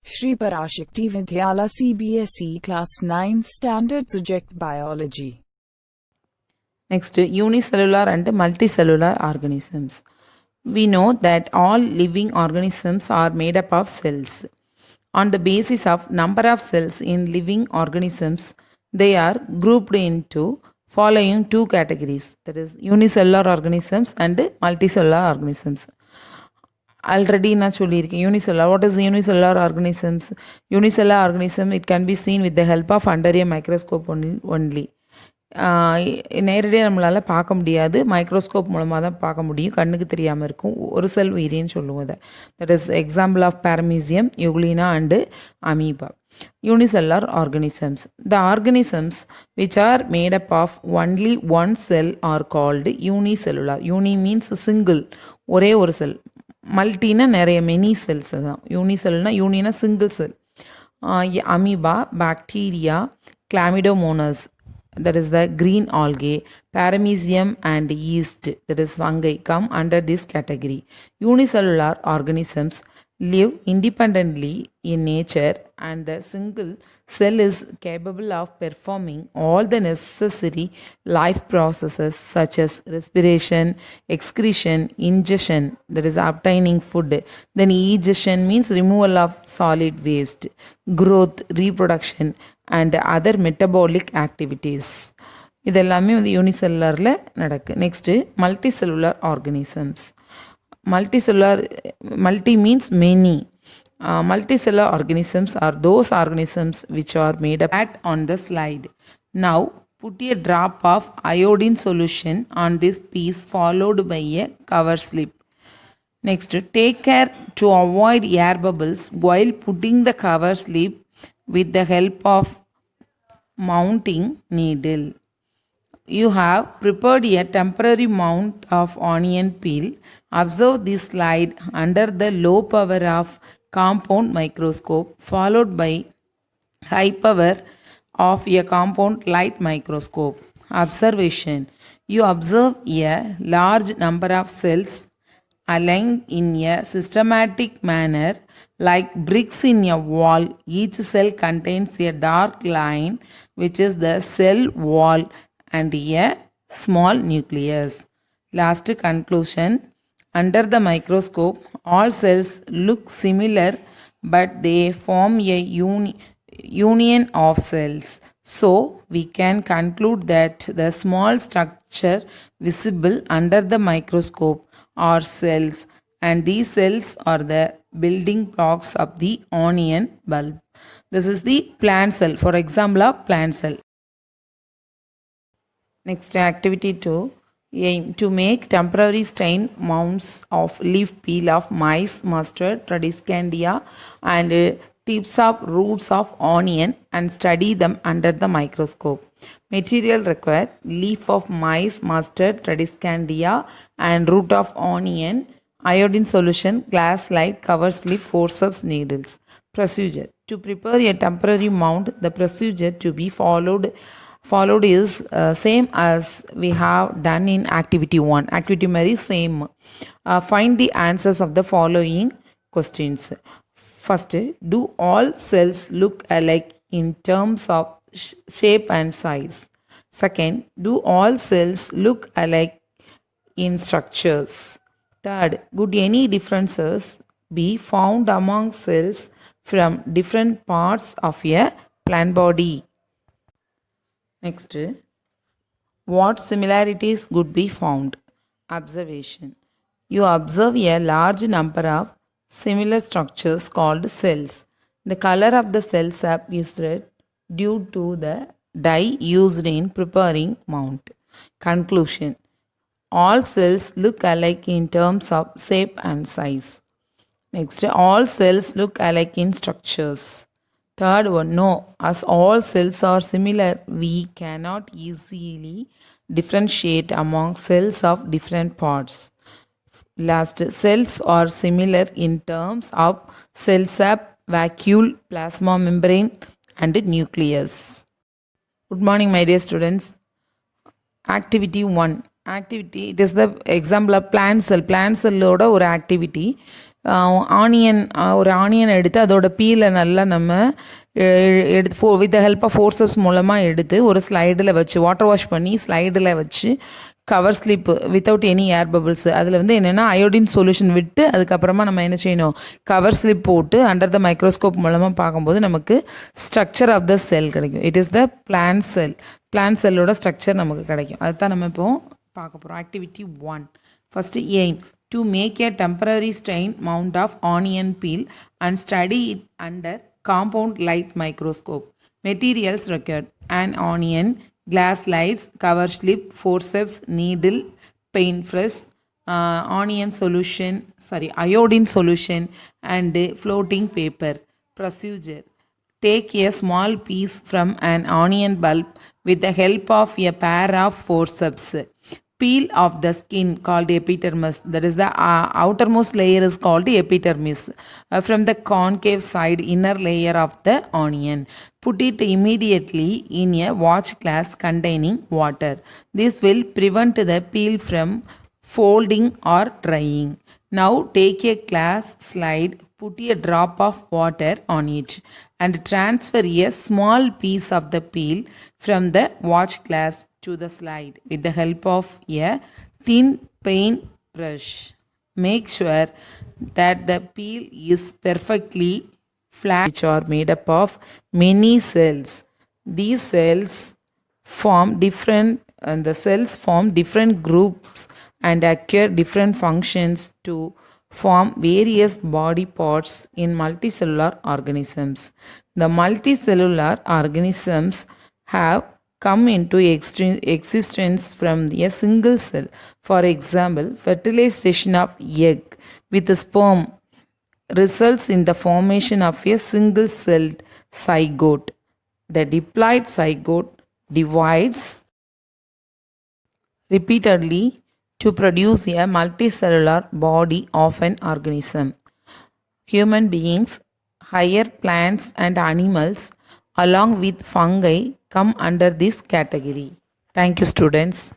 Shri Parashakti Vidyala CBSE Class 9 Standard Subject Biology. Next, unicellular and multicellular organisms. We know that all living organisms are made up of cells. On the basis of number of cells in living organisms, they are grouped into following two categories, that is unicellular organisms and multicellular organisms. Already நான் சொல்லியிருக்கேன் unicellular. What is unicellular organisms? Unicellular organism, it can be seen with the help of under a microscope only. நேரடியாக நம்மளால் பார்க்க முடியாது, microscope மூலமாக தான் பார்க்க முடியும், கண்ணுக்கு தெரியாமல் இருக்கும். ஒரு செல் உயிரின்னு சொல்லுவோம் அதை. That is example of paramecium, euglena and amoeba. Unicellular organisms. The organisms which are made up of only one cell are called unicellular. Uni means single, ஒரே ஒரு செல். மல்டினா நிறைய மெனி செல்ஸ் தான். யூனிசெல்னா யூனினா single cell. Amoeba, bacteria, chlamydomonas, that is the green algae, paramecium and yeast, that is fungi, come under this category. Unicellular organisms live independently in nature and the single cell is capable of performing all the necessary life processes such as respiration, excretion, ingestion, that is obtaining food, then egestion means removal of solid waste, growth, reproduction and other metabolic activities. இதெல்லாமே வந்து யூனிசெல்லுலரில் நடக்கு. Next multicellular organisms. Multi means many. Multicellular organisms are those organisms which are made up at on the slide. Now put a drop of iodine solution on this piece followed by a cover slip. Next, take care to avoid air bubbles while putting the cover slip with the help of mounting needle. You have prepared a temporary mount of onion peel. Observe this slide under the low power of compound microscope followed by high power of a compound light microscope. Observation. You observe a large number of cells aligned in a systematic manner like bricks in a wall. Each cell contains a dark line which is the cell wall and a small nucleus. Last conclusion. Under the microscope, all cells look similar but they form a union of cells. So, we can conclude that the small structure visible under the microscope are cells and these cells are the building blocks of the onion bulb. This is the plant cell, for example of plant cell. Next, activity 2. Aim to make temporary stain mounds of leaf peel of maize, mustard, Tradescandia and tips of roots of onion and study them under the microscope. Material required: leaf of maize, mustard, Tradescandia and root of onion, iodine solution, glass slide, cover slip, forceps, needles. Procedure. To prepare a temporary mound, the procedure to be followed is same as we have done in activity 1. Activity mari same. Find the answers of the following questions. First, do all cells look alike in terms of shape and size? Second, do all cells look alike in structures? Third, could any differences be found among cells from different parts of a plant body? Next, what similarities could be found? Observation. You observe a large number of similar structures called cells. The color of the cell sap is red due to the dye used in preparing mound. Conclusion. All cells look alike in terms of shape and size. Next, all cells look alike in structures. Third one, no, as all cells are similar, we cannot easily differentiate among cells of different parts. Last, cells are similar in terms of cell sap, vacuole, plasma membrane and nucleus. Good morning, my dear students. Activity 1. Activity, it is the example of plant cell. Plant cell oda ஒரு activity. Onion ஒரு onion எடுத்து அதோட பீலை நல்லா நம்ம எடுத்து with the help of forceps மூலமாக எடுத்து ஒரு ஸ்லைடில் வச்சு வாட்டர் வாஷ் பண்ணி ஸ்லைடில் வச்சு கவர் ஸ்லிப் வித்தவுட் எனி ஏர் பபிள்ஸ் அதில் வந்து என்னென்னா அயோடின் சொல்யூஷன் விட்டு அதுக்கப்புறமா நம்ம என்ன செய்யணும் கவர் ஸ்லிப் போட்டு அண்டர் த மைக்ரோஸ்கோப் மூலமாக பார்க்கும்போது நமக்கு ஸ்ட்ரக்சர் ஆஃப் த செல் கிடைக்கும். இட் இஸ் த பிளான்ட் செல்லோட ஸ்ட்ரக்சர் நமக்கு கிடைக்கும். அதுதான் நம்ம இப்போ பார்க்க போகிறோம். Activity 1. First aim to make a temporary strain mount of onion peel and study it under compound light microscope. Materials required: an onion, glass slides, cover slip, forceps, needle, paintbrush, iodine solution and floating paper. Procedure: take a small piece from an onion bulb with the help of a pair of forceps. Peel off the skin called epidermis, that is the outermost layer is called epidermis, from the concave side inner layer of the onion. Put it immediately in a watch glass containing water. This will prevent the peel from folding or drying. Now take a glass slide, put a drop of water on it and transfer a small piece of the peel from the watch glass to the slide with the help of a thin paint brush. Make sure that the peel is perfectly flat, which are made up of many cells. These cells form different groups and acquire different functions to form various body parts in multicellular organisms. The multicellular organisms have come into existence from a single cell. For example, fertilization of egg with sperm results in the formation of a single-celled zygote. The diploid zygote divides repeatedly to produce a multicellular body of an organism. Human beings, higher plants and animals, along with fungi, come under this category. Thank you, students.